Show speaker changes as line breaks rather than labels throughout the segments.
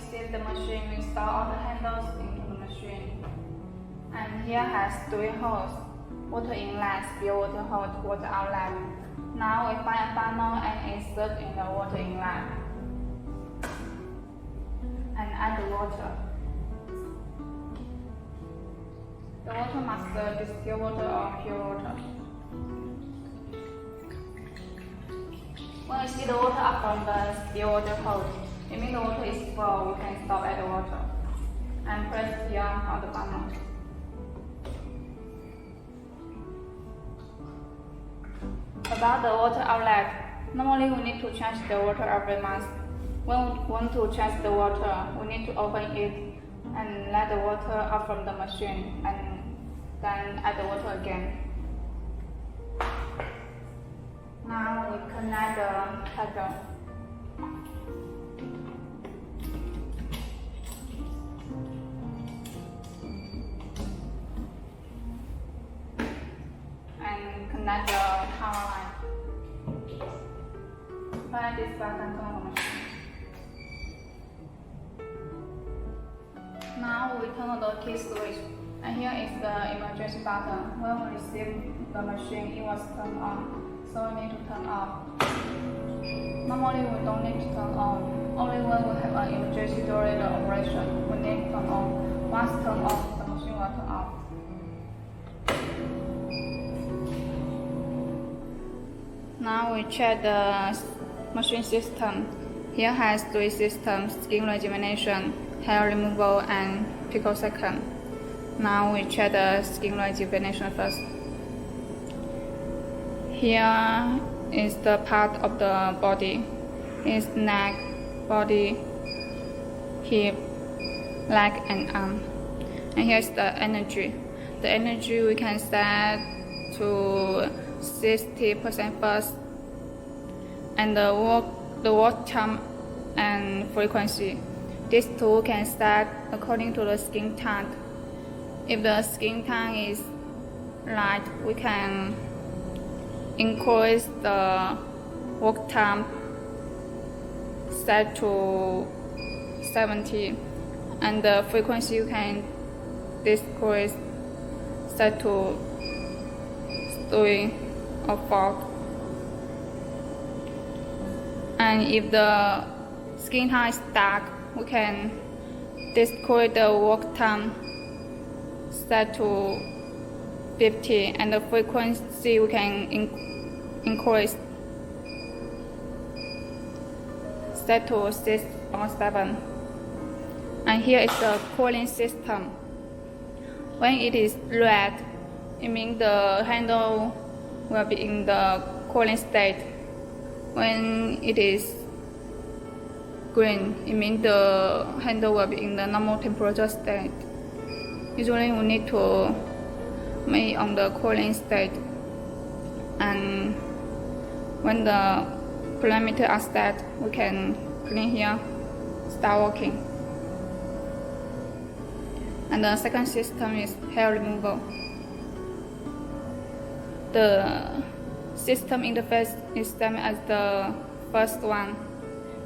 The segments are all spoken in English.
receive the machine, we install all the handles into the machine. And here has 3 holes: water inlet, spill water hose, water outlet. Now we find a funnel and insert in the water inlet. And add the water. The water must be distilled water or pure water. When you see the water up from the still water hose, it means the water is full. We can stop at the water and press here on the funnel. About the water outlet, normally we need to change the water every month. When we want to change the water, we need to open it and let the water out from the machine and then add the water again. Now we connect the pedal. And connect the power line. Press this button to on the machine. Now we turn on the key switch, and here is the emergency button. When we receive the machine, it was turned on, so we need to turn off. Normally we don't need to turn on, only when we have an emergency during the operation, we need to turn on. Once turned on, the machine will turn off. Now we check the machine system. Here has 3 systems: skin rejuvenation, hair removal, and picosecond. Now we check the skin rejuvenation first. Here is the part of the body. It's neck, body, hip, leg, and arm. And here's the energy. The energy we can set to 60% first, and the work time and frequency. This tool can set according to the skin tone. If the skin tone is light, we can increase the work time set to 70, and the frequency you can decrease set to 3 or 4. And if the skin tone is dark, we can decrease the work time set to 50, and the frequency we can increase set to 6 or 7. And here is the cooling system. When it is red, it means the handle will be in the cooling state. When it is green, it means the handle will be in the normal temperature state. Usually we need to make on the cooling state, and when the parameters are set, we can clean here, start working. And the second system is hair removal. The system interface is same as the first one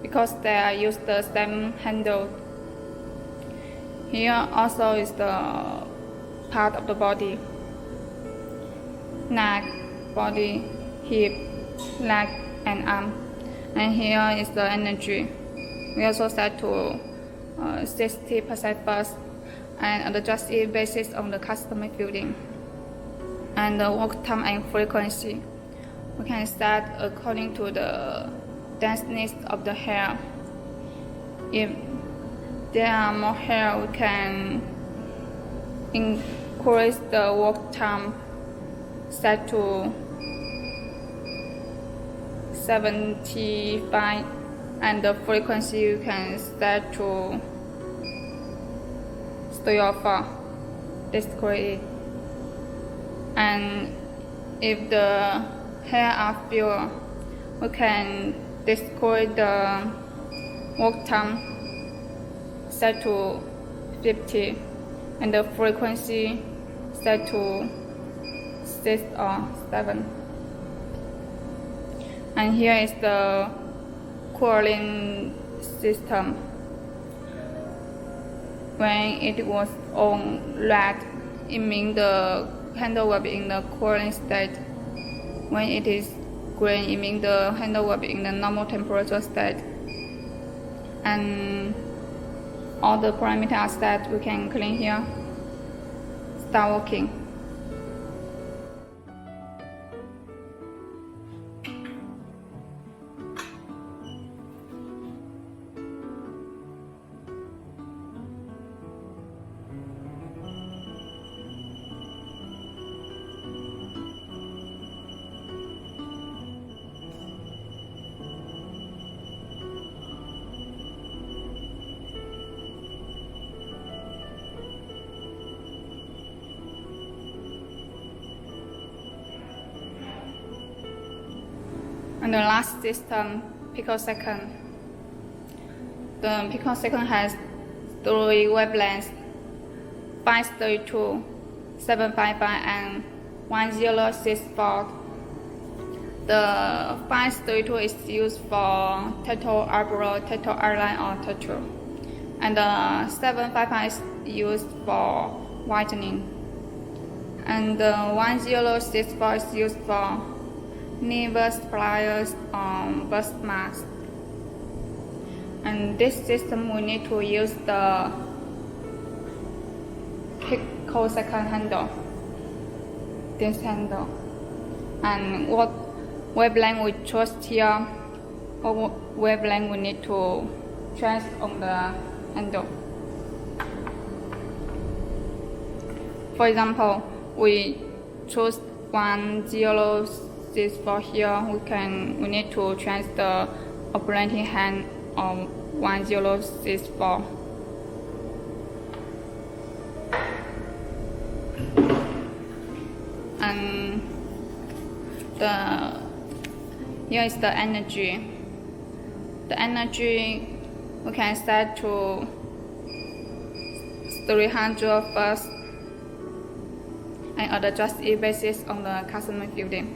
because they use the same handle. Here also is the part of the body: neck, body, hip, leg, and arm. And here is the energy. We also set to 60% first, and adjust it based on the customer feeling. And the work time and frequency, we can set according to the denseness of the hair. If there are more hair, we can increase the work time set to 75, and the frequency you can set to 3 or 4. Discrete. And if the hair are fewer, we can decrease the work time set to 50, and the frequency set to 6 or 7. And here is the cooling system. When it was on red, it means the handle will be in the cooling state. When it is green, it means the handle will be in the normal temperature state. And all the parameters are set. We can clean here. Start working. And the last system, picosecond. The picosecond has 3 wavelengths: 532, 755, and 1064. The 532 is used for tattoo eyebrow, tattoo eyeliner, or tattoo. And the 755 is used for whitening. And the 1064 is used for nervous pliers on burst mask. And this system we need to use the picosecond handle, this handle. And what wavelength we choose here, what wavelength we need to change on the handle. For example, we choose 1064 here. We need to change the operating hand of 1064. And here is the energy. The energy we can set to 300 first and adjust it basis on the customer building.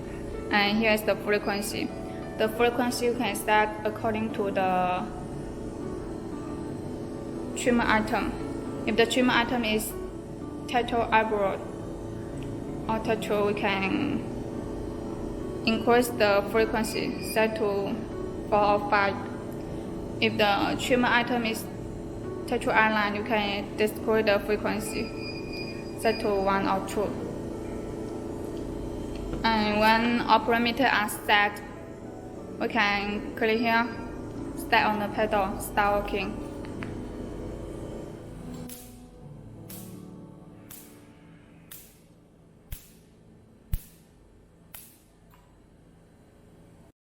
And here is the frequency. The frequency you can set according to the trimmer item. If the trimmer item is tattoo eyebrow or tattoo, we can increase the frequency, set to 4 or 5. If the trimmer item is tattoo eyeliner, you can decrease the frequency, set to 1 or 2. And when all parameters are set, we can click here, start on the pedal, start working.